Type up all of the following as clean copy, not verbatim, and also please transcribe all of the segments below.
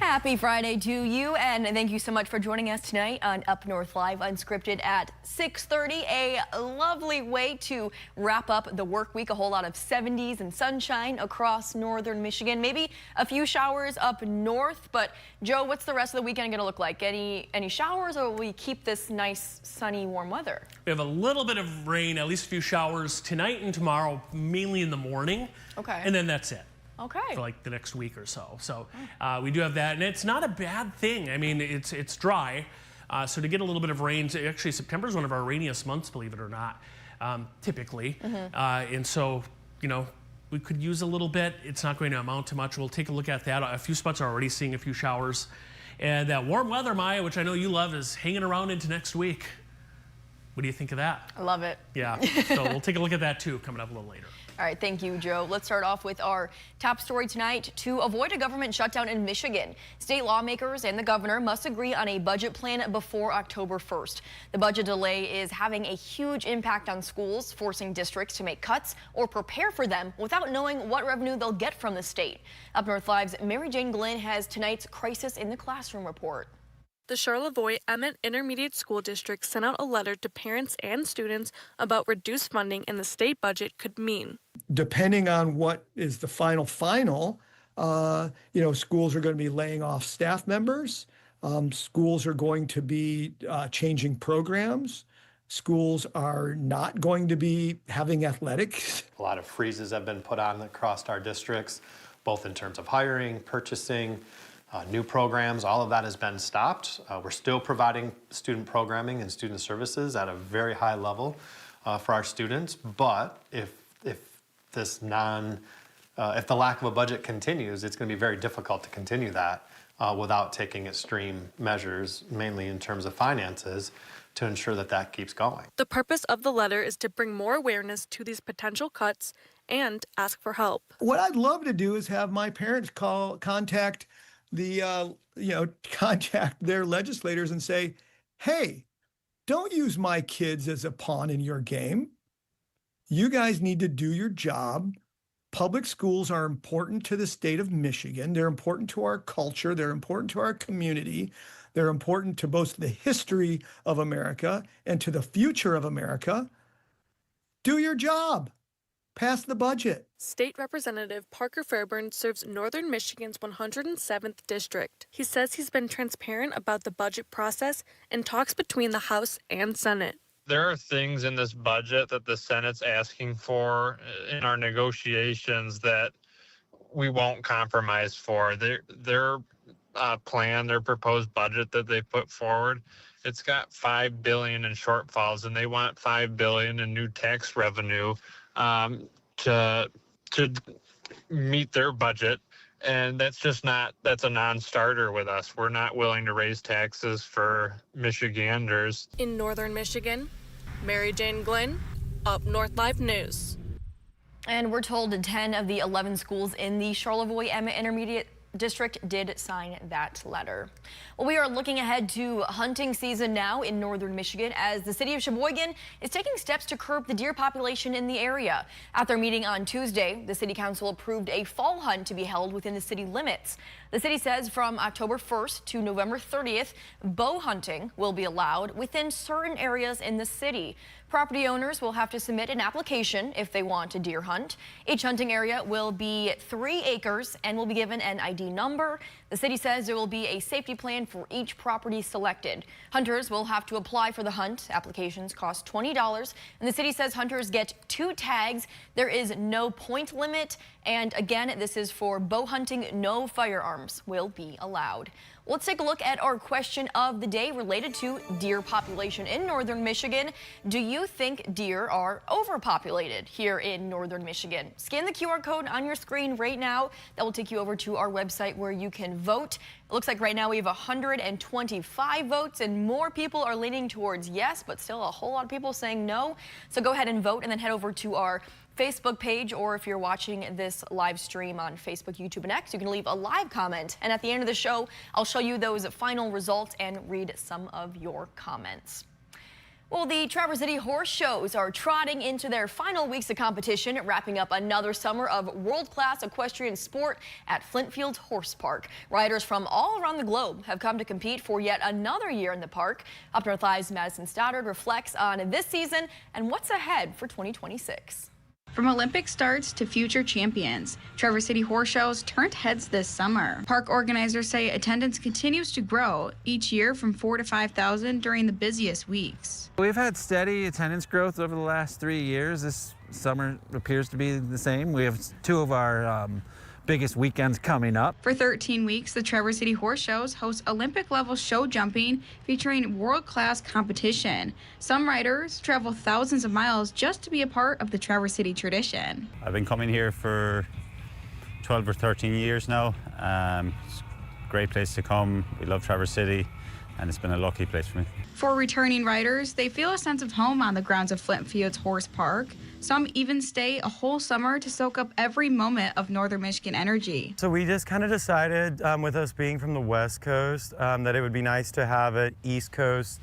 Happy Friday to you, and thank you so much for joining us tonight on Up North Live Unscripted at 6:30. A lovely way to wrap up the work week. A whole lot of 70s and sunshine across northern Michigan. Maybe a few showers up north, but Joe, what's the rest of the weekend going to look like? Any showers, or will we keep this nice, sunny, warm weather? We have a little bit of rain, at least a few showers tonight and tomorrow, mainly in the morning. Okay. And then that's it. Okay. For like the next week or so. So we do have that, and it's not a bad thing. I mean, it's dry, so to get a little bit of rain. Actually, September is one of our rainiest months, believe it or not, typically. And so, you know, we could use a little bit. It's not going to amount to much. We'll take a look at that. A few spots are already seeing a few showers, and that warm weather, Maya, which I know you love, is hanging around into next week. What do you think of that? I love it. Yeah. So we'll take a look at that too coming up a little later. All right, thank you, Joe. Let's start off with our top story tonight. To avoid a government shutdown in Michigan, state lawmakers and the governor must agree on a budget plan before October 1st. The budget delay is having a huge impact on schools, forcing districts to make cuts or prepare for them without knowing what revenue they'll get from the state. Up North Live's Mary Jane Glynn has tonight's Crisis in the Classroom report. The Charlevoix Emmett Intermediate School District sent out a letter to parents and students about reduced funding in the state budget could mean. Depending on what is the final, schools are going to be laying off staff members. Schools are going to be changing programs. Schools are not going to be having athletics. A lot of freezes have been put on across our districts, both in terms of hiring, purchasing, new programs. All of that has been stopped. We're still providing student programming and student services at a very high level for our students. But if the lack of a budget continues, it's going to be very difficult to continue that without taking extreme measures, mainly in terms of finances, to ensure that that keeps going. The purpose of the letter is to bring more awareness to these potential cuts and ask for help. What I'd love to do is have my parents contact their legislators and say, hey, don't use my kids as a pawn in your game. You guys need to do your job. Public schools are important to the state of Michigan. They're important to our culture. They're important to our community. They're important to both the history of America and to the future of America. Do your job. Pass the budget. State Representative Parker Fairburn serves Northern Michigan's 107th District. He says he's been transparent about the budget process and talks between the House and Senate. There are things in this budget that the Senate's asking for in our negotiations that we won't compromise for. Their plan, their proposed budget that they put forward, it's got $5 billion in shortfalls, and they want $5 billion in new tax revenue to meet their budget, and that's a non-starter with us. We're not willing to raise taxes for Michiganders. In northern Michigan, Mary Jane Glynn, Up North Live News. And we're told 10 of the 11 schools in the Charlevoix Emmett Intermediate District did sign that letter. Well, we are looking ahead to hunting season now in northern Michigan as the city of Sheboygan is taking steps to curb the deer population in the area. At their meeting on Tuesday, the city council approved a fall hunt to be held within the city limits. The city says from October 1st to November 30th, bow hunting will be allowed within certain areas in the city. Property owners will have to submit an application if they want a deer hunt. Each hunting area will be 3 acres and will be given an ID number. The city says there will be a safety plan for each property selected. Hunters will have to apply for the hunt. Applications cost $20, and the city says hunters get 2 tags. There is no point limit, and again, this is for bow hunting. No firearms will be allowed. Let's take a look at our question of the day related to deer population in northern Michigan. Do you think deer are overpopulated here in northern Michigan? Scan the QR code on your screen right now. That will take you over to our website where you can vote. It looks like right now we have 125 votes, and more people are leaning towards yes, but still a whole lot of people saying no. So go ahead and vote, and then head over to our Facebook page, or if you're watching this live stream on Facebook, YouTube, and X, you can leave a live comment. And at the end of the show, I'll show you those final results and read some of your comments. Well, the Traverse City Horse Shows are trotting into their final weeks of competition, wrapping up another summer of world-class equestrian sport at Flintfield Horse Park. Riders from all around the globe have come to compete for yet another year in the park. UpNorthLive's Madison Stoddard reflects on this season and what's ahead for 2026. From Olympic starts to future champions, Traverse City Horse Shows turned heads this summer. Park organizers say attendance continues to grow each year from 4,000 to 5,000 during the busiest weeks. We've had steady attendance growth over the last 3 years. This summer appears to be the same. We have two of our biggest weekends coming up. For 13 weeks, the Traverse City Horse Shows host Olympic-level show jumping featuring world-class competition. Some riders travel thousands of miles just to be a part of the Traverse City tradition. I've been coming here for 12 or 13 years now. It's a great place to come. We love Traverse City, and it's been a lucky place for me. For returning riders, they feel a sense of home on the grounds of Flintfield's Horse Park. Some even stay a whole summer to soak up every moment of Northern Michigan energy. So we just kind of decided, with us being from the West Coast, that it would be nice to have an East Coast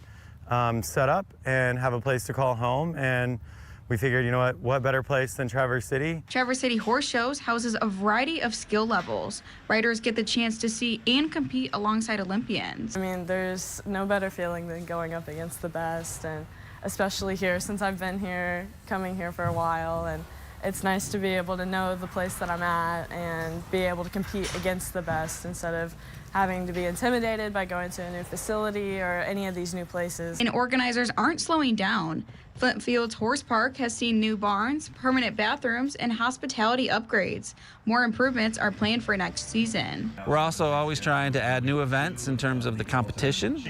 setup and have a place to call home. And we figured, you know what better place than Traverse City? Traverse City Horse Shows houses a variety of skill levels. Riders get the chance to see and compete alongside Olympians. I mean, there's no better feeling than going up against the best, and especially here since I've been here, coming here for a while, and it's nice to be able to know the place that I'm at and be able to compete against the best instead of having to be intimidated by going to a new facility or any of these new places. And organizers aren't slowing down. Flintfield's Horse Park has seen new barns, permanent bathrooms, and hospitality upgrades. More improvements are planned for next season. We're also always trying to add new events in terms of the competition.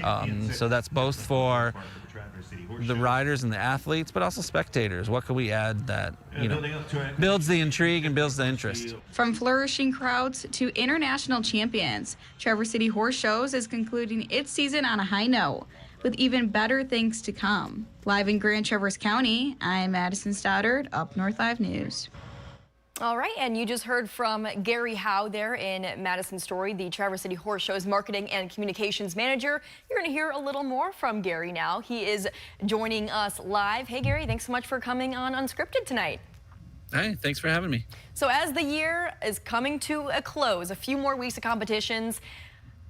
So that's both for the riders and the athletes, but also spectators. What can we add that, builds the intrigue and builds the interest? From flourishing crowds to international champions, Traverse City Horse Shows is concluding its season on a high note, with even better things to come. Live in Grand Traverse County, I'm Madison Stoddard, UpNorthLive News. All right, and you just heard from Gary Howe there in Madison Story, the Traverse City Horse Show's marketing and communications manager. You're going to hear a little more from Gary now. He is joining us live. Hey, Gary, thanks so much for coming on Unscripted tonight. Hey, thanks for having me. So as the year is coming to a close, a few more weeks of competitions,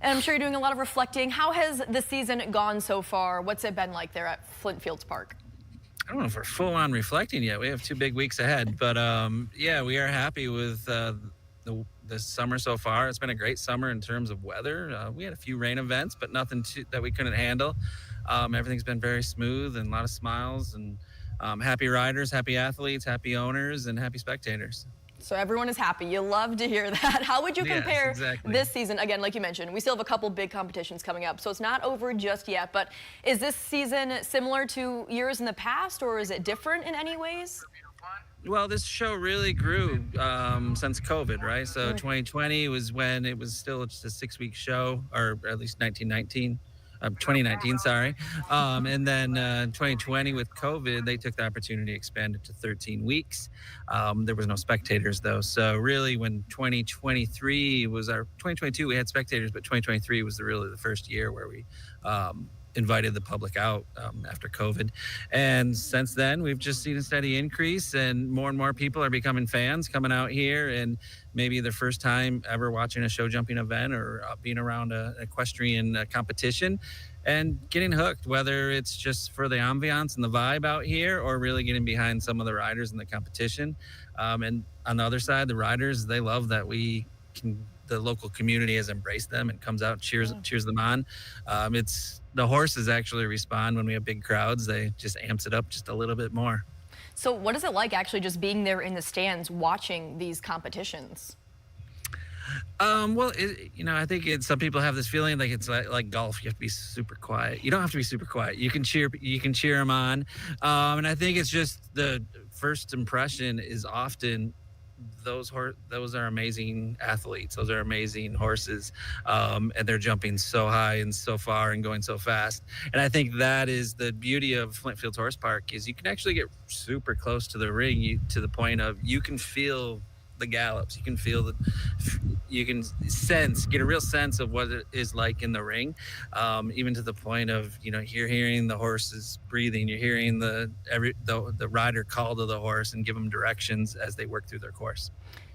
and I'm sure you're doing a lot of reflecting. How has the season gone so far? What's it been like there at Flintfields Park? I don't know if we're full on reflecting yet. We have 2 big weeks ahead, but yeah, we are happy with the summer so far. It's been a great summer in terms of weather. We had a few rain events, but nothing that we couldn't handle. Everything's been very smooth and a lot of smiles, and happy riders, happy athletes, happy owners, and happy spectators. So everyone is happy. You love to hear that. How would you compare this season? Again, like you mentioned, we still have a couple big competitions coming up, so it's not over just yet. But is this season similar to years in the past, or is it different in any ways? Well, this show really grew since COVID, right? So 2020 was when it was still just a 6-week show, or at least 2019, sorry. And then 2020 with COVID, they took the opportunity to expand it to 13 weeks. There was no spectators though. So really when 2023 was 2022, we had spectators, but 2023 was really the first year where we invited the public out after COVID. And since then, we've just seen a steady increase, and more people are becoming fans, coming out here, and maybe their first time ever watching a show jumping event or being around an equestrian competition and getting hooked, whether it's just for the ambiance and the vibe out here or really getting behind some of the riders in the competition. And on the other side, the riders, they love that the local community has embraced them and comes out and cheers them on. The horses actually respond when we have big crowds. They just amps it up just a little bit more. So what is it like actually just being there in the stands watching these competitions? Well, I think some people have this feeling like it's like golf. You have to be super quiet. You don't have to be super quiet. You can cheer them on. And I think it's just the first impression is often those are amazing athletes. Those are amazing horses, and they're jumping so high and so far and going so fast. And I think that is the beauty of Flintfields Horse Park, is you can actually get super close to the ring to the point of you can feel the gallops. You can feel you can get a real sense of what it is like in the ring, even to the point of, you're hearing the horses breathing, you're hearing the rider call to the horse and give them directions as they work through their course.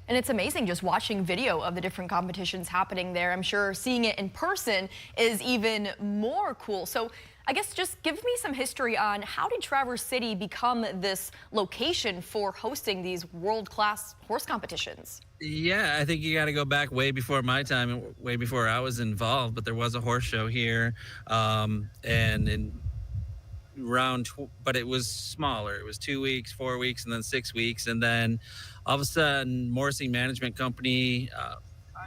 And it's amazing just watching video of the different competitions happening there. I'm sure seeing it in person is even more cool. So I guess just give me some history on how did Traverse City become this location for hosting these world-class horse competitions? Yeah, I think you got to go back way before my time and way before I was involved, but there was a horse show here, but it was smaller. It was 2 weeks, 4 weeks, and then 6 weeks. And then all of a sudden, Morrissey Management Company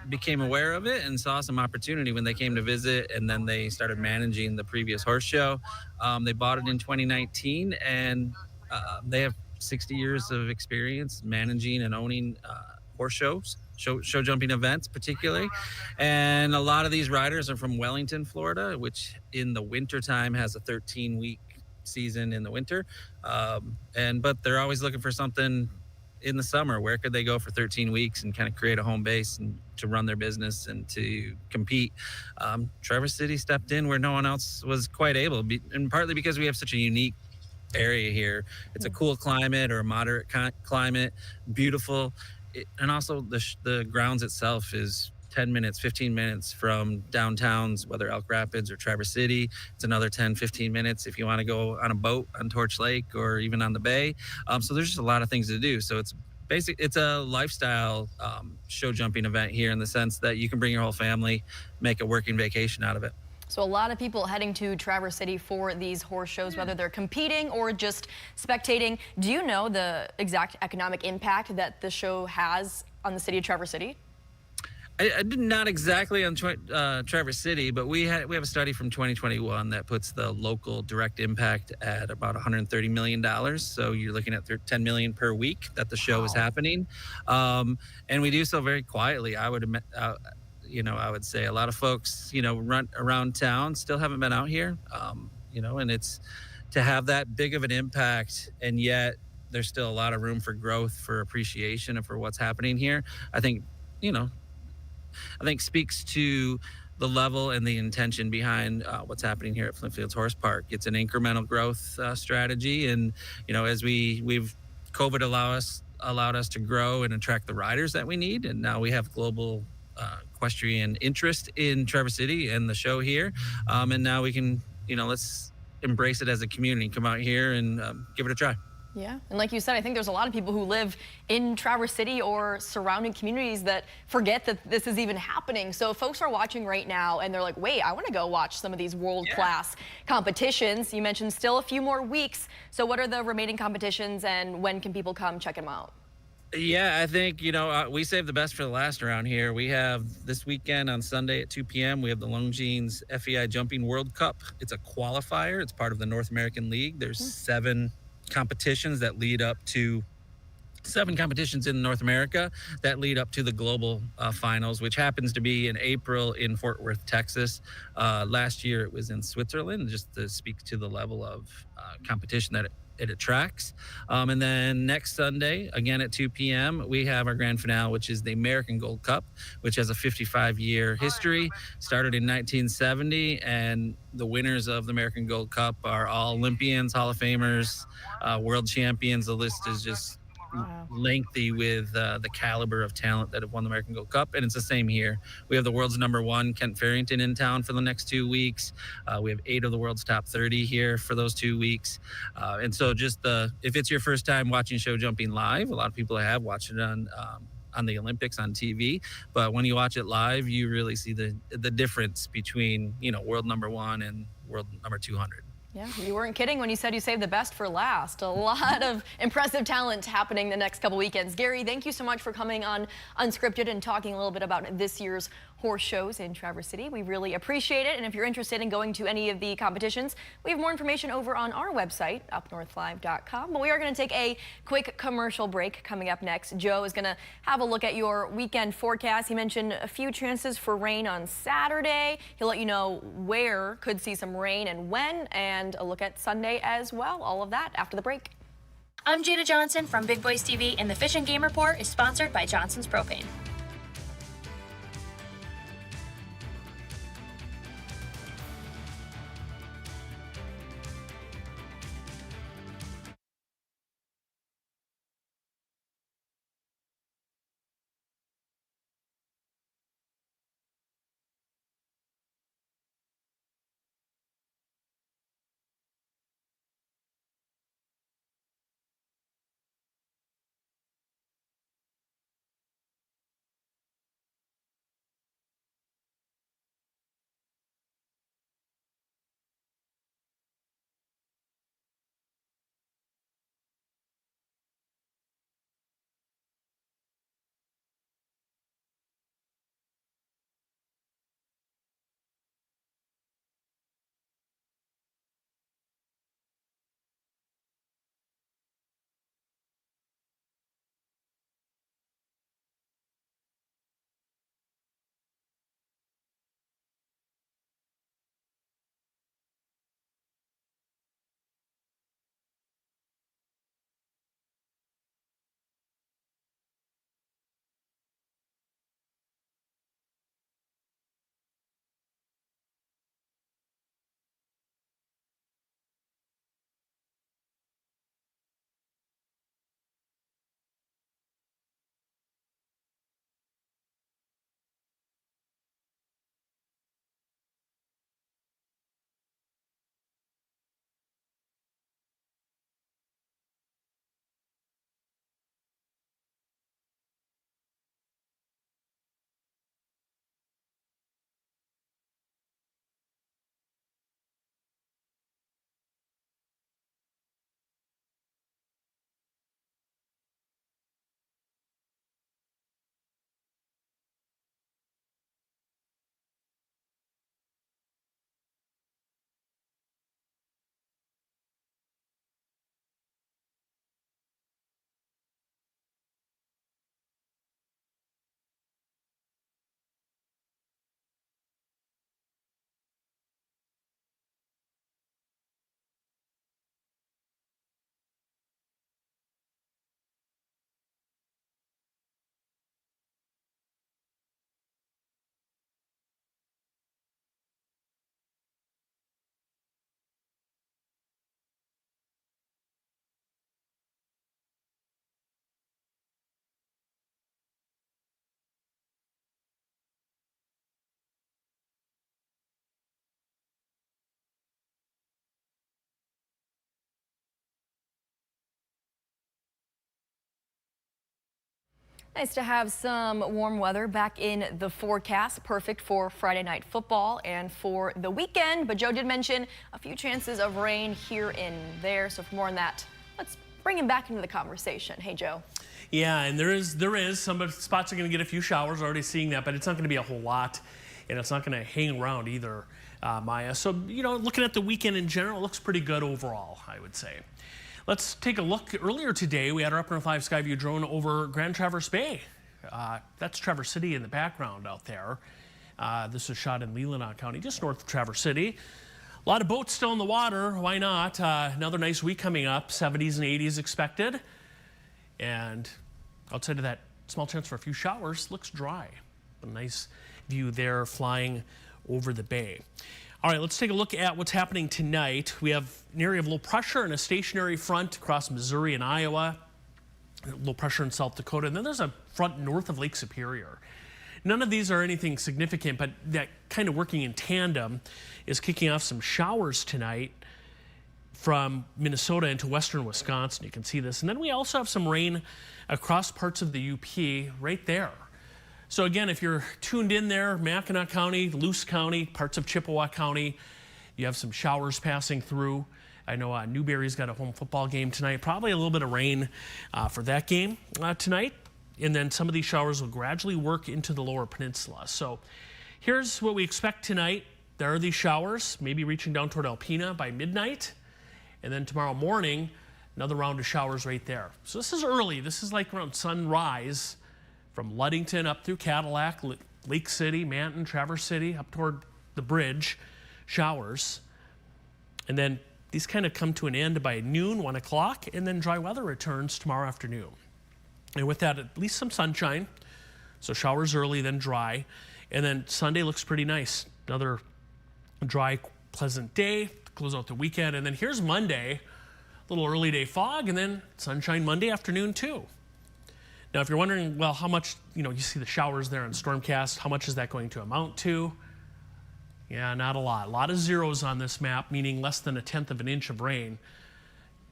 became aware of it and saw some opportunity when they came to visit, and then they started managing the previous horse show. They bought it in 2019, and they have 60 years of experience managing and owning horse shows, show jumping events particularly. And a lot of these riders are from Wellington, Florida, which in the wintertime has a 13-week season in the winter. But they're always looking for something in the summer. Where could they go for 13 weeks and kind of create a home base and to run their business and to compete? Traverse City stepped in where no one else was quite able, and partly because we have such a unique area here. It's a cool climate, or a moderate climate, beautiful. And also the grounds itself is 10 minutes, 15 minutes from downtowns, whether Elk Rapids or Traverse City. It's another 10, 15 minutes if you want to go on a boat on Torch Lake or even on the bay. So there's just a lot of things to do. So it's a lifestyle show jumping event here, in the sense that you can bring your whole family, make a working vacation out of it. So a lot of people heading to Traverse City for these horse shows, whether they're competing or just spectating. Do you know the exact economic impact that the show has on the city of Traverse City? I did not exactly on Traverse City, but we have a study from 2021 that puts the local direct impact at about $130 million. So you're looking at $10 million per week that the show is happening. And we do so very quietly. I would say a lot of folks, run around town, still haven't been out here, and it's to have that big of an impact, and yet there's still a lot of room for growth, for appreciation, and for what's happening here. I think speaks to the level and the intention behind what's happening here at Flint Fields Horse Park. It's an incremental growth strategy, and as COVID allowed us to grow and attract the riders that we need, and now we have global equestrian interest in Traverse City and the show here, and now we can let's embrace it as a community, come out here and give it a try. Yeah, and like you said, I think there's a lot of people who live in Traverse City or surrounding communities that forget that this is even happening. So if folks are watching right now and they're like, wait, I want to go watch some of these world-class competitions. You mentioned still a few more weeks. So what are the remaining competitions, and when can people come check them out? Yeah, I think, we save the best for the last around here. We have this weekend on Sunday at 2 p.m. We have the Longines FEI Jumping World Cup. It's a qualifier. It's part of the North American League. There's 7 competitions that lead up to 7 competitions in North America that lead up to the global finals, which happens to be in April in Fort Worth, Texas. Last year it was in Switzerland, just to speak to the level of competition that it attracts. And then next Sunday, again at 2 p.m., we have our grand finale, which is the American Gold Cup, which has a 55-year history, started in 1970, and the winners of the American Gold Cup are all Olympians, Hall of Famers, world champions. The list is just lengthy with the caliber of talent that have won the American Gold Cup, and it's the same here. We have the world's #1 Kent Farrington in town for the next 2 weeks. We have 8 of the world's top 30 here for those 2 weeks, and so if it's your first time watching show jumping live, a lot of people have watched it on the Olympics on TV, but when you watch it live, you really see the difference between world #1 and world number 200. Yeah, you weren't kidding when you said you saved the best for last. A lot of impressive talent happening the next couple weekends. Gary, thank you so much for coming on Unscripted and talking a little bit about this year's horse shows in Traverse City. We really appreciate it. And if you're interested in going to any of the competitions, we have more information over on our website, UpNorthLive.com. But we are going to take a quick commercial break. Coming up next, Joe is going to have a look at your weekend forecast. He mentioned a few chances for rain on Saturday. He'll let you know where could see some rain and when, and a look at Sunday as well. All of that after the break. I'm Jada Johnson from Big Boys TV, and the Fish and Game Report is sponsored by Johnson's Propane. Nice to have some warm weather back in the forecast. Perfect for Friday night football and for the weekend. But Joe did mention a few chances of rain here and there. So for more on that, let's bring him back into the conversation. Hey, Joe. Yeah, and there is some spots are going to get a few showers. Already seeing that, but it's not going to be a whole lot, and it's not going to hang around either, Maya. So looking at the weekend in general, it looks pretty good overall, I would say. Let's take a look. Earlier today, we had our UpNorthLive Skyview drone over Grand Traverse Bay. That's Traverse City in the background out there. This was shot in Leelanau County, just north of Traverse City. A lot of boats still in the water. Why not? Another nice week coming up. 70s and 80s expected. And outside of that, small chance for a few showers. Looks dry. A nice view there flying over the bay. All right, let's take a look at what's happening tonight. We have an area of low pressure and a stationary front across Missouri and Iowa, low pressure in South Dakota, and then there's a front north of Lake Superior. None of these are anything significant, but that kind of working in tandem is kicking off some showers tonight from Minnesota into western Wisconsin. You can see this. And then we also have some rain across parts of the UP right there. So again, if you're tuned in there, Mackinac County, Luce County, parts of Chippewa County, you have some showers passing through. I know Newberry's got a home football game tonight. Probably a little bit of rain for that game tonight. And then some of these showers will gradually work into the lower peninsula. So here's what we expect tonight. There are these showers, maybe reaching down toward Alpena by midnight. And then tomorrow morning, another round of showers right there. So this is early. This is like around sunrise. From Ludington up through Cadillac, Lake City, Manton, Traverse City, up toward the bridge, showers. And then these kind of come to an end by noon, 1 o'clock, and then dry weather returns tomorrow afternoon. And with that, at least some sunshine. So showers early, then dry. And then Sunday looks pretty nice. Another dry, pleasant day to close out the weekend. And then here's Monday, a little early day fog, and then sunshine Monday afternoon too. Now, if you're wondering, well, how much, you see the showers there in Stormcast, how much is that going to amount to? Yeah, not a lot. A lot of zeros on this map, meaning less than 1/10 of an inch of rain.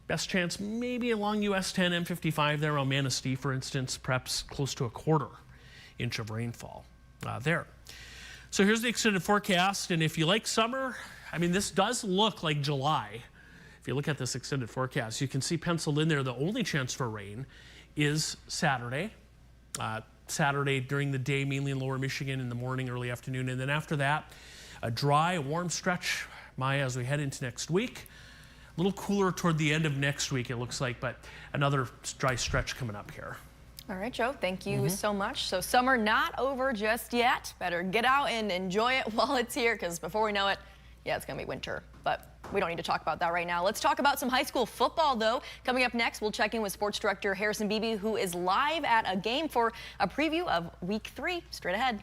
Best chance maybe along US 10, M55 there around Manistee, for instance, perhaps close to 1/4 inch of rainfall there. So here's the extended forecast, and if you like summer, I mean, this does look like July. If you look at this extended forecast, you can see penciled in there the only chance for rain is Saturday. Saturday during the day, mainly in lower Michigan, in the morning, early afternoon, and then after that, a dry, warm stretch, Maya, as we head into next week. A little cooler toward the end of next week, it looks like, but another dry stretch coming up here. All right, Joe, thank you so much. So summer not over just yet. Better get out and enjoy it while it's here, because before we know it, yeah, it's going to be winter. But we don't need to talk about that right now. Let's talk about some high school football, though. Coming up next, we'll check in with sports director Harrison Beebe, who is live at a game for a preview of Week 3. Straight ahead.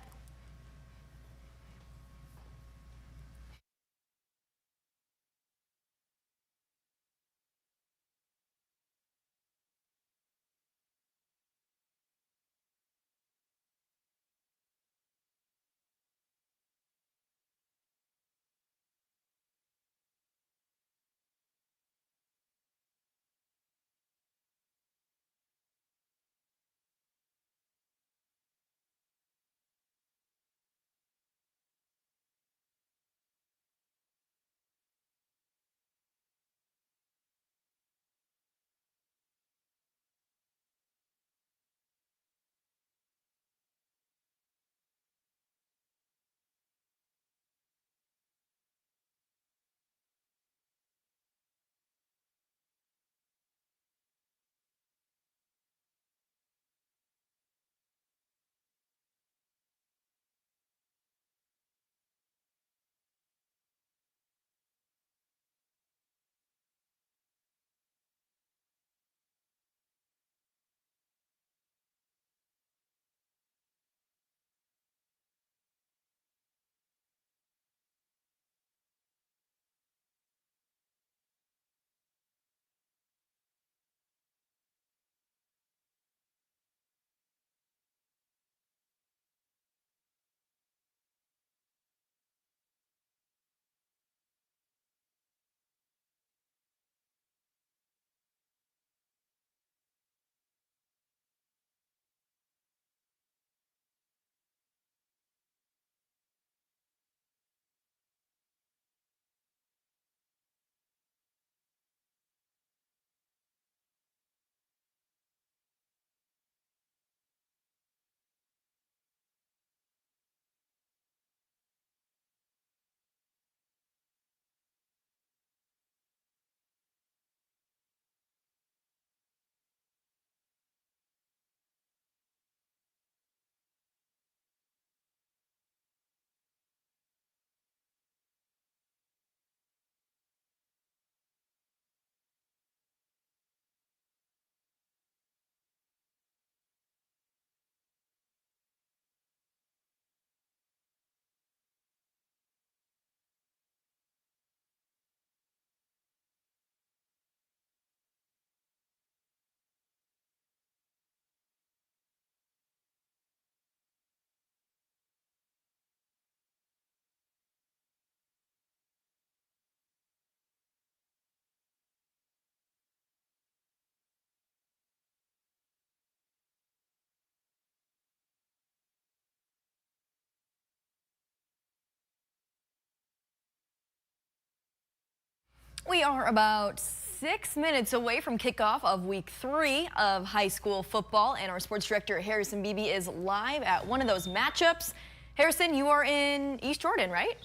We are about 6 minutes away from kickoff of Week 3 of high school football, and our sports director Harrison Beebe is live at one of those matchups. Harrison, you are in East Jordan, right?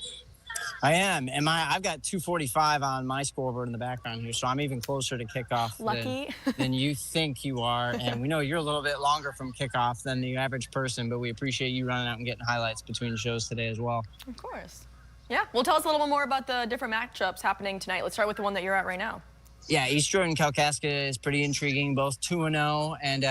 I am. I've got 2:45 on my scoreboard in the background here, so I'm even closer to kickoff than you think you are. And we know you're a little bit longer from kickoff than the average person, but we appreciate you running out and getting highlights between shows today as well. Of course. Yeah, well, tell us a little bit more about the different matchups happening tonight. Let's start with the one that you're at right now. Yeah, East Jordan Kalkaska is pretty intriguing, both 2-0. And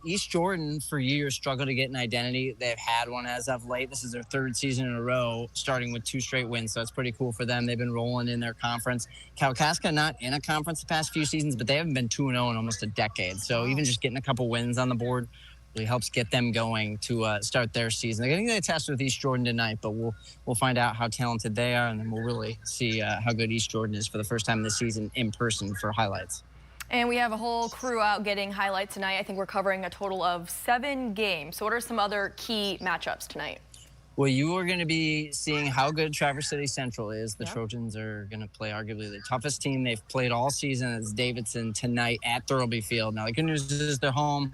East Jordan, for years, struggled to get an identity. They've had one as of late. This is their third season in a row, starting with 2 straight wins. So it's pretty cool for them. They've been rolling in their conference. Kalkaska not in a conference the past few seasons, but they haven't been 2-0 in almost a decade. So even just getting a couple wins on the board really helps get them going to start their season. They're going to get a test with East Jordan tonight, but we'll find out how talented they are, and then we'll really see how good East Jordan is for the first time this season in person for highlights. And we have a whole crew out getting highlights tonight. I think we're covering a total of 7 games. So what are some other key matchups tonight? Well, you are going to be seeing how good Traverse City Central is. The Trojans are going to play arguably the toughest team they've played all season as Davidson tonight at Thurlby Field. Now, the good news is they're home.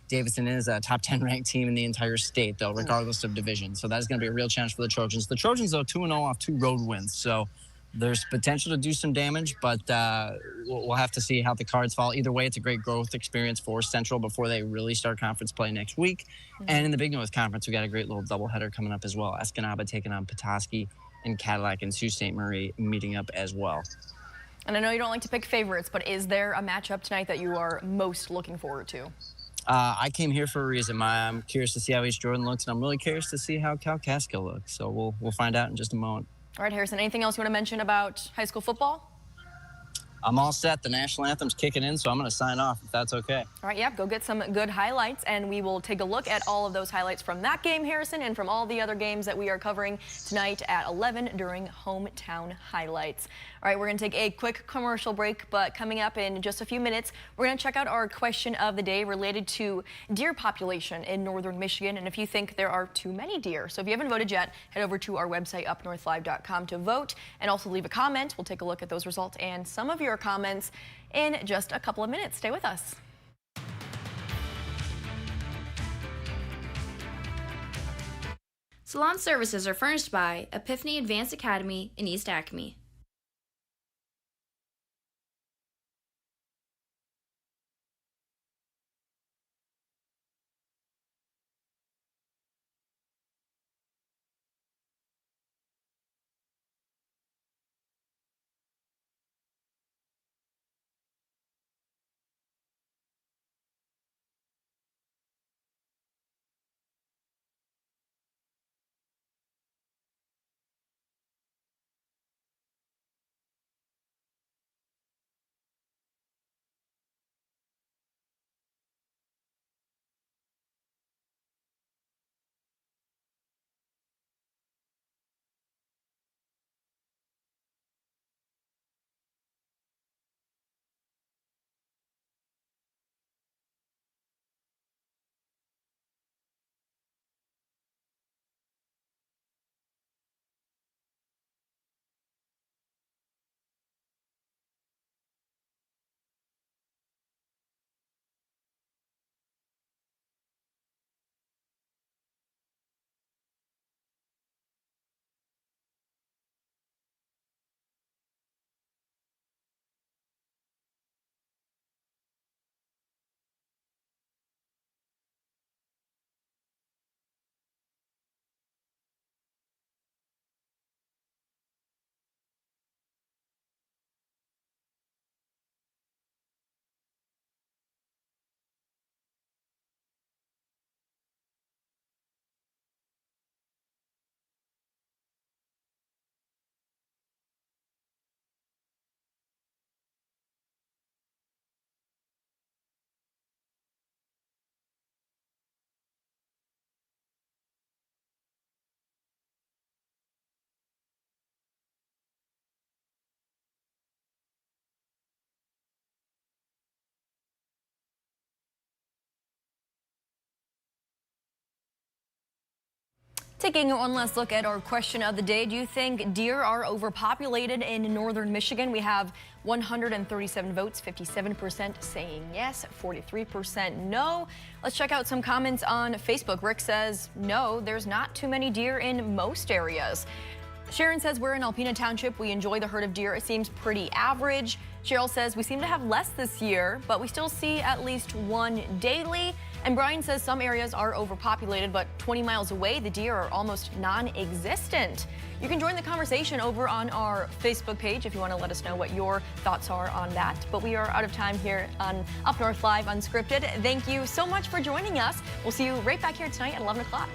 Davidson is a top 10 ranked team in the entire state, though, regardless of division. So that's going to be a real challenge for the Trojans. The Trojans, though, 2-0 off 2 road wins. So there's potential to do some damage, but we'll have to see how the cards fall. Either way, it's a great growth experience for Central before they really start conference play next week. And in the Big North Conference, we got a great little doubleheader coming up as well. Escanaba taking on Petoskey, and Cadillac and Sault Ste. Marie meeting up as well. And I know you don't like to pick favorites, but is there a matchup tonight that you are most looking forward to? I came here for a reason. I'm curious to see how East Jordan looks, and I'm really curious to see how Kalkaska looks. So we'll find out in just a moment. All right, Harrison, anything else you want to mention about high school football? I'm all set. The national anthem's kicking in, so I'm going to sign off if that's okay. All right, yeah, go get some good highlights, and we will take a look at all of those highlights from that game, Harrison, and from all the other games that we are covering tonight at 11 during Hometown Highlights. All right, we're going to take a quick commercial break, but coming up in just a few minutes, we're going to check out our question of the day related to deer population in northern Michigan, and if you think there are too many deer. So if you haven't voted yet, head over to our website, UpNorthLive.com, to vote, and also leave a comment. We'll take a look at those results and some of your comments in just a couple of minutes. Stay with us. Salon services are furnished by Epiphany Advanced Academy in East Acme. Taking one last look at our question of the day, do you think deer are overpopulated in northern Michigan? We have 137 votes, 57% saying yes, 43% no. Let's check out some comments on Facebook. Rick says, no, there's not too many deer in most areas. Sharon says, we're in Alpena Township. We enjoy the herd of deer. It seems pretty average. Cheryl says, we seem to have less this year, but we still see at least one daily. And Brian says some areas are overpopulated, but 20 miles away, the deer are almost non-existent. You can join the conversation over on our Facebook page if you want to let us know what your thoughts are on that. But we are out of time here on Up North Live Unscripted. Thank you so much for joining us. We'll see you right back here tonight at 11 o'clock.